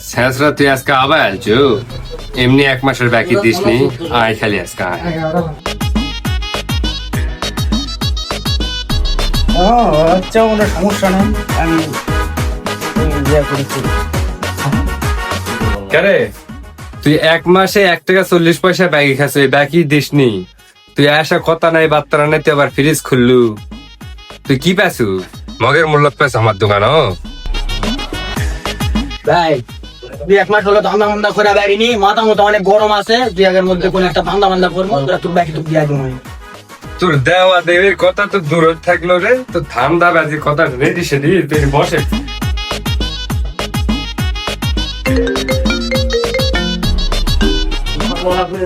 শেষরা তুই আজকে আবার আলছো, এমনি 1 মাসের বাকি দিসনি, আয় খালি আজকে আয়। আচ্ছা কোনো সমস্যা নেই, আমি ইয়ে করেছি। কেরে তুই 1 মাসে 1 টাকা 40 পয়সা ব্যাগি খাস, ওই বাকি দিসনি, তুই আসা কথা নাই বার্তা নাই, তুই আবার ফ্রিজ খুললু, তুই কি পাসু? মগের মূল্য পাস আমার দোকান? ভাই 2-1 মাস হলো ধান্দা মান্দা করে বেরিনি, মাথা মতো অনেক গরম আছে, 2-1 মধ্যে কোনো একটা ধান্দা মান্দা করবো, তোর বাকি তো দিয়ে দেবো। তোর দেওয়া দেবীর কথা তো দূর থাকলো রে, তো ধান্দা বাজির কথা রেডি সেডি তুই বসে।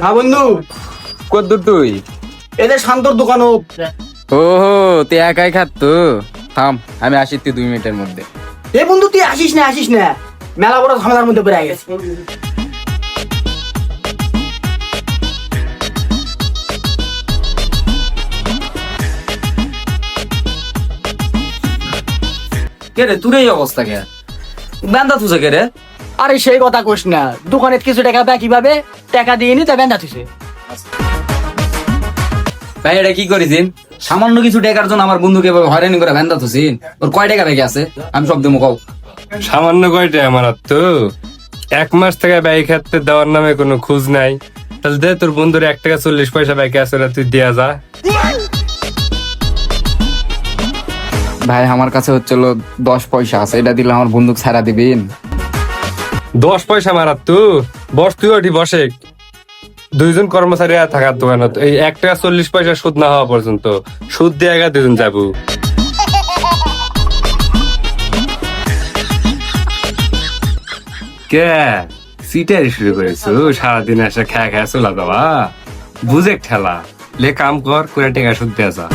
হ্যাঁ বন্ধু, কদ্দুর তুই? এদের শান্তর দোকান হোক। ওহো, তুই একাই খাত? থাম, আমি আসি তুই 2 মিনিটের মধ্যে। এ বন্ধু তুই আসিস না মেলা বড় ঝামেলার মধ্যে পড়ে গেছে। কে রে, তোর এই অবস্থা কে? বান্দা তুই কে রে? আরে সেই কথা কোস না, দোকানে কিছু টাকা বাকি পাবে, টাকা দিয়ে নি তা বেঁধা থুছে। ভাই এটা কি করেছিস? সামান্য কিছু টাকার জন্য আমার বন্ধুকে এভাবে হয়রানি করে ভ্যান্দা তুছিস? ওর কয় টাকা ব্যাগে আছে? আমি সব দেবো, কও। সামান্য কয়টা আমার তো 1 মাস থেকে ব্যয় খাতে দেওয়ার নামে কোনো খোঁজ নাই, তাহলে দে তোর বন্ধুর 1 টাকা 40 পয়সা বাকি আছে, ওরা তুই দেয়া যা। ভাই আমার কাছে হচ্ছিল 10 পয়সা আছে, এটা দিলে আমার বন্দুক ছাড়া দিবেন? 10 পয়সা মারাত তু বস, তুই ওটি বসে 2জন কর্মচারী থাকার দোকানত, এই 1 টাকা 40 পয়সা সুদ না হওয়া পর্যন্ত সুদ দিয়ে 2জন যাবো। কে সিটারি শুরু করেছো? সারাদিন এসে খেয়া চলা যাওয়া, বুঝে ঠেলা, লে কাম কর করে টাকা সুদ দেয়া যা।